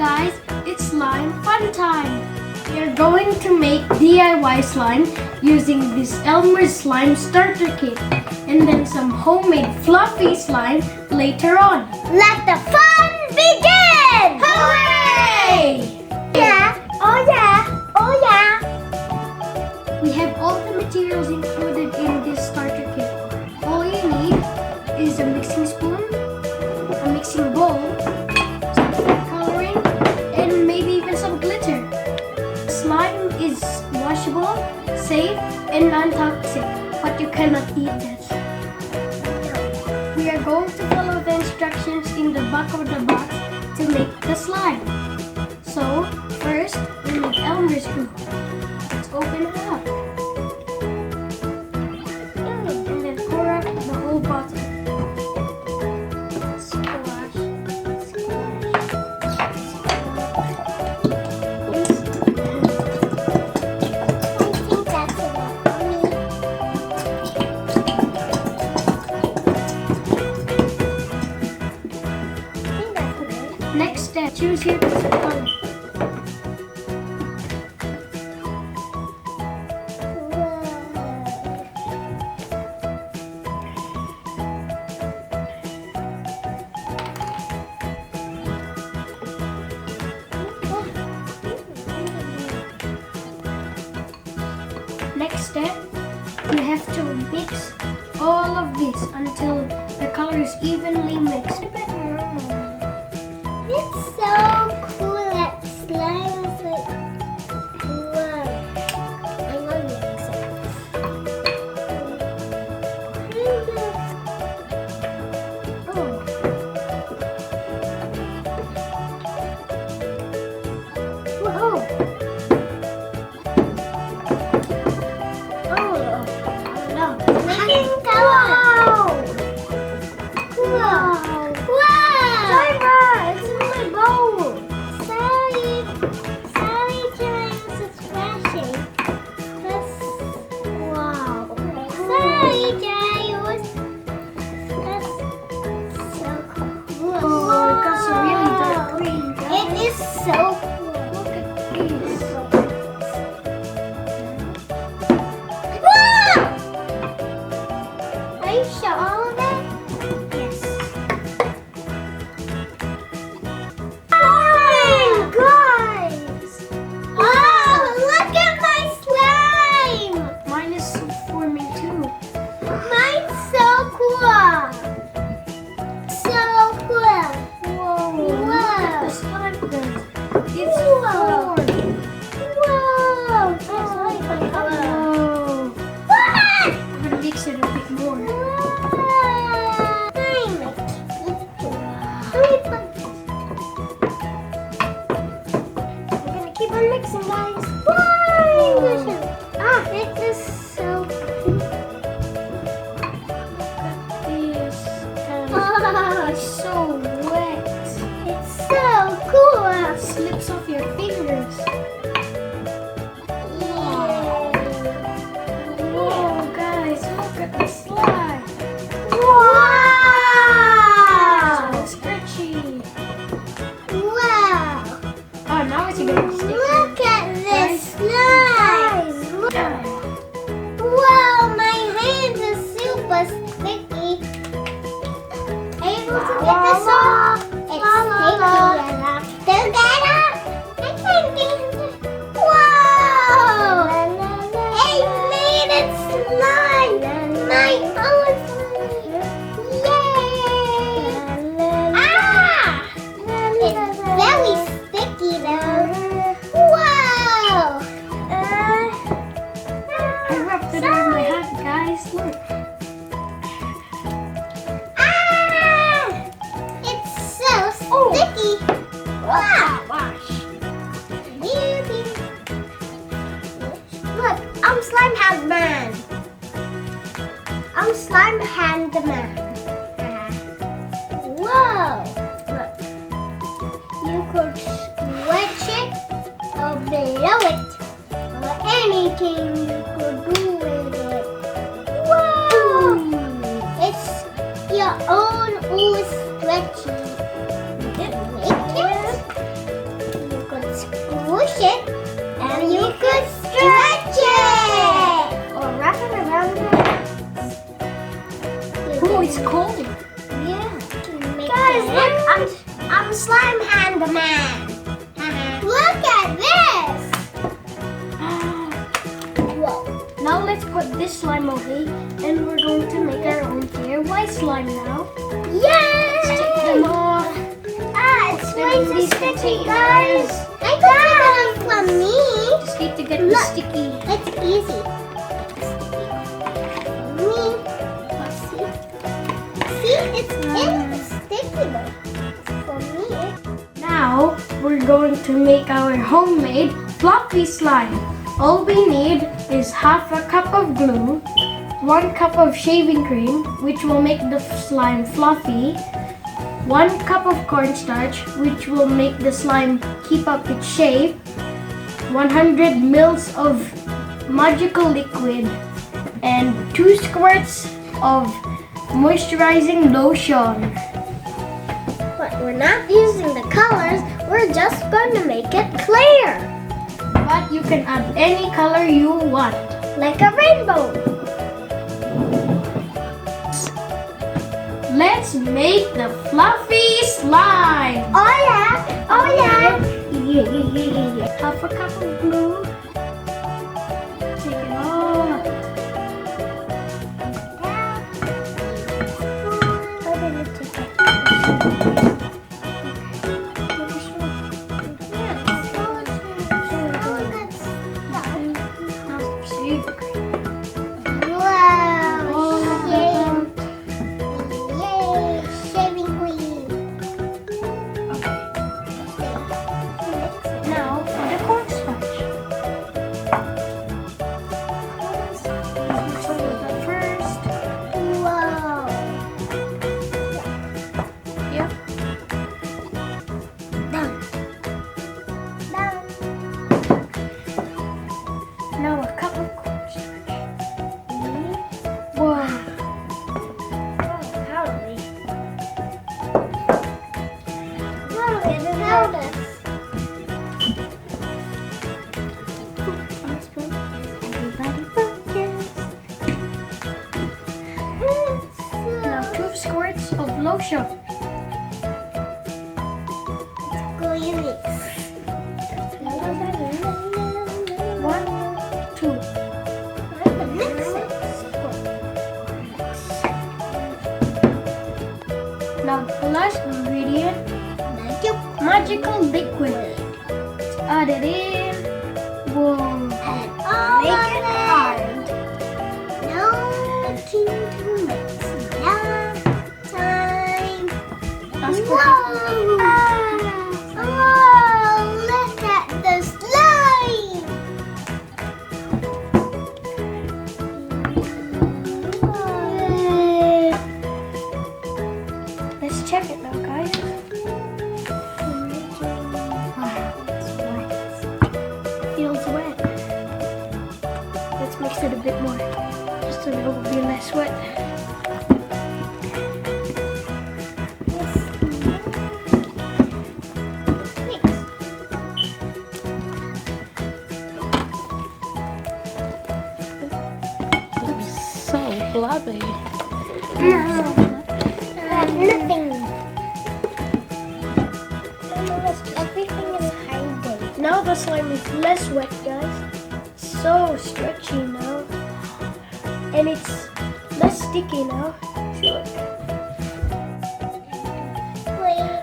guys, it's slime fun time! We are going to make DIY slime using this Elmer slime starter kit and then some homemade fluffy slime later on. Let the fun begin! Hooray! Yeah, oh yeah, oh yeah. We have all the materials included in this starter kit. All you need is a mixing spoon, a mixing bowl, some food coloring, and maybe even some glitter. Slime is washable, safe, and non-toxic, but you cannot eat it. We are going to follow the instructions in the back of the box to make the slime. So, first, we need Elmer's glue. Let's open it up. And then pour up the whole bottle. Squash, Next step, choose your color. Next step, you have to mix all of this until the color is evenly mixed. It's so cool that slime is like, wow. I love it. Whoa! Making color. Wow. Timer! It's in my bowl! Sorry, Giles, it's flashing. That's, wow. Sorry, Giles. That's so cool. Oh, it got some really dark green, guys. It is so cool. Look at these. Wow! Are you sure all of it? Yes. Guys! Oh, look at my slime! Mine is forming too. Mine's so cool! So cool! Whoa! Look at the Wow! slime guys. It's Whoa. formed. Wow! Whoa! What? I'm gonna mix it a bit more. We're gonna keep on mixing, guys. It is so cool. This Oh, it's so wet. it's so cool. It slips off your fingers. Whoa, guys, look at the slime. Wow! So stretchy. Wow! Oh, now it's gonna stick. Look at this slime! Look. Wow, my hands are super sticky. Able to get this off? It's sticky enough to get off. I can't get it. Wow! I made it slime! My own slime! Yay! Ah! It's very sticky though. Wow! I rubbed it on my hand, guys. Look. Ah! It's so sticky. Wow! Wash. Look, I'm slime hand man. I'm slime hand man. Whoa! Look. You could squish it or blow it or anything you could do with it. Whoa! It's your own stretchy. slime handyman. Look at this. Whoa. Now let's put this slime away and we're going to make our own DIY slime now. Yay! Take them off. It's way too sticky, guys. I got it from me. Just need to get the sticky. It's easy. See, it's sticky though. For me. Now we're going to make our homemade fluffy slime. All we need is half a cup of glue, 1 cup of shaving cream, which will make the slime fluffy, 1 cup of cornstarch, which will make the slime keep up its shape, 100 mils of magical liquid, and 2 squirts of moisturizing lotion. But we're not using the colors, we're just going to make it clear. But you can add any color you want. Like a rainbow. Let's make the fluffy slime. Oh yeah, oh yeah. Half a cup of glue. Take it off. How did you take it? Now a cup of cornstarch. Wow. Everybody focus. Now 2 squirts of lotion. One, two. Now the last ingredient, magical liquid. Let's add it in. Whoa. Make it hard. No time. That's Whoa! Oh, look at the slime! Let's check it now, guys. Wow, it's wet. Feels wet. Let's mix it a bit more, just so it will be less wet. So blobby. Nothing. Everything is hiding. Now the slime is less wet, guys. So stretchy now. And it's less sticky now. Look. Wait.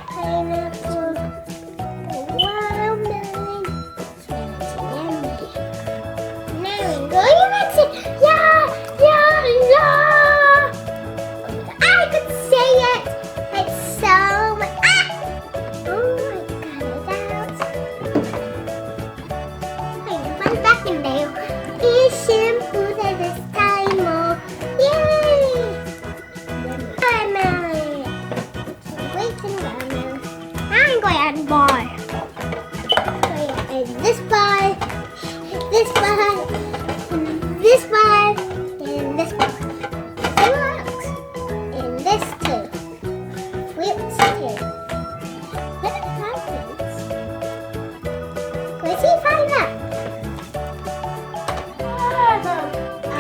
Pineapple. The watermelon. It's yummy. Now I'm going to mix it. Yeah. I could say it. It's so much. Oh, I got it out. One second there. Is shampoo that is time. Yay! Watermelon. Wait a minute. I'm going to add more. And this part, this part, this part, and this part. Look, and this too. Whips too. What happens? Let's see, find out.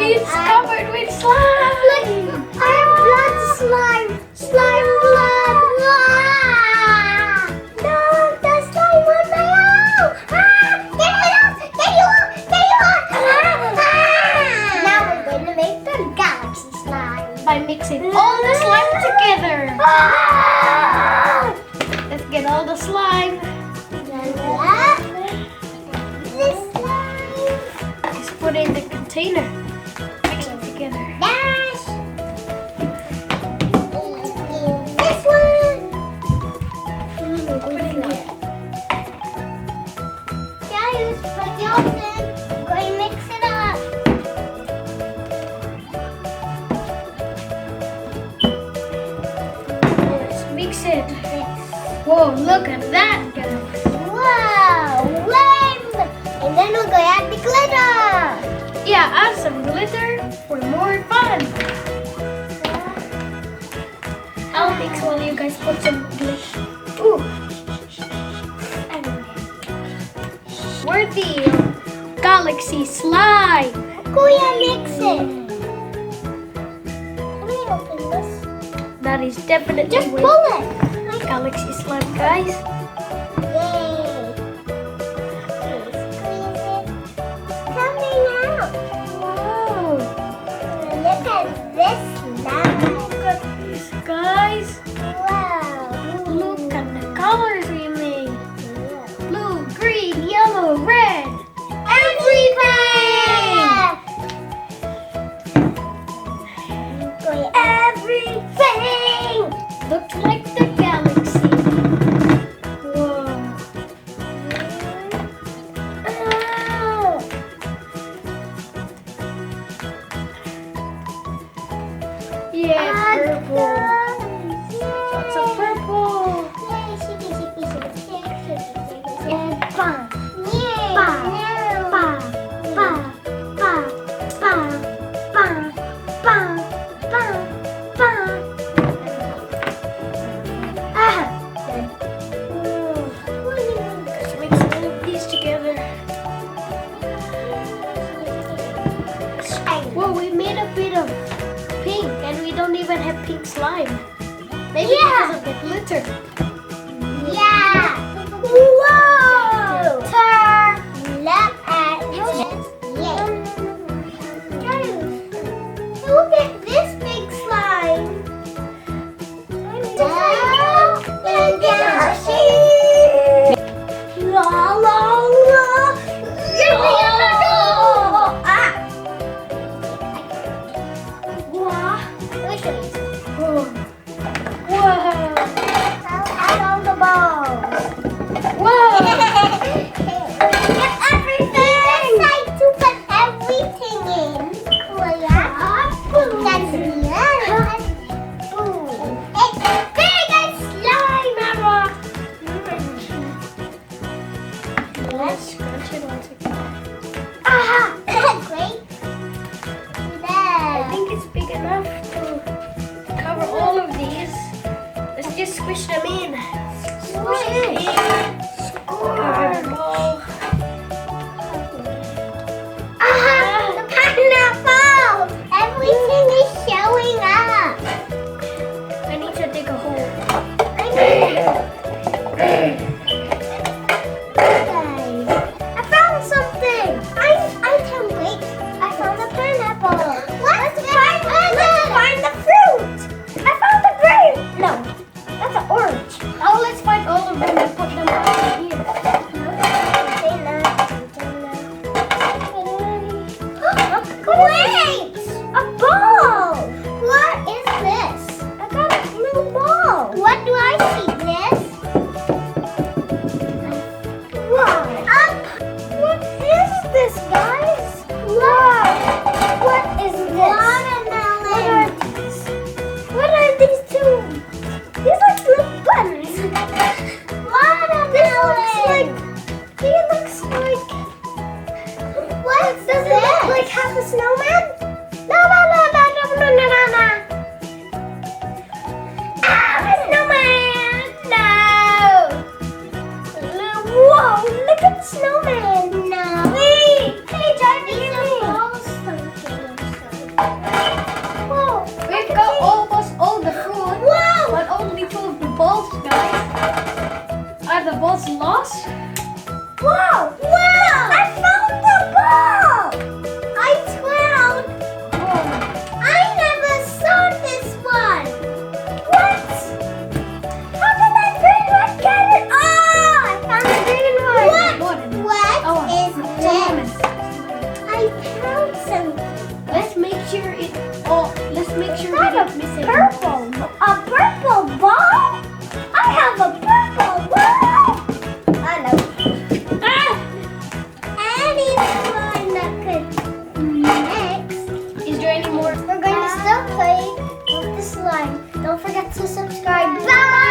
It's covered with slime. Look, our blood slime, slime blood. Wow! all the slime. This slime. Just put it in the container. Mix it together. Dash. This one. Put it in here. Guys, put the oven. Go and mix it up. Let's mix it. Whoa, look at that, guys. Wow, rainbow. And then we're going to add the glitter. Yeah, add some glitter for more fun. I'll mix while you guys put some glitter. Ooh. We're the galaxy slime. Go and mix it. Let me open this. That is definitely Just with pull it. galaxy slime, guys. Yay. Squeeze it. Coming out. Wow. Look at this slime. Look at this, guys. Wow. Look at the colors we made. Blue, green, yellow, red. Everything. Looked like the galaxy. Whoa. Yeah, purple. Lots of purple. Let's mix all of these together. Whoa, we made a bit of pink and we don't even have pink slime. Maybe because of the glitter. Yeah. Whoa. Look at this. Look at this big slime. Just squish them in. Squish them in. Cover them all. The pineapple! Everything is showing up. I need to dig a hole. I found something. I can wait. I found a pineapple. Let's find the fruit. I found the grape. No, that's an orange. Oh, let's find all of them and put them all in here. Wait! A ball! What is this? I got a blue ball. What do I see, this? Wow. What is this, guys? Wow. What is this? Watermelon. What are these two? These are blue buttons. Watermelon. He looks like... What? Does it look like half a snowman? No. Ah, a snowman! No! Whoa, look at the snowman! No. Wait! Hey, Johnny, whoa! We've got almost all the fruit. Whoa! But only two of the balls, guys. Are the balls lost? Whoa! Wow! I found the ball! I found... I never saw this one! What? How did I get it? Oh, Don't forget to subscribe. Bye!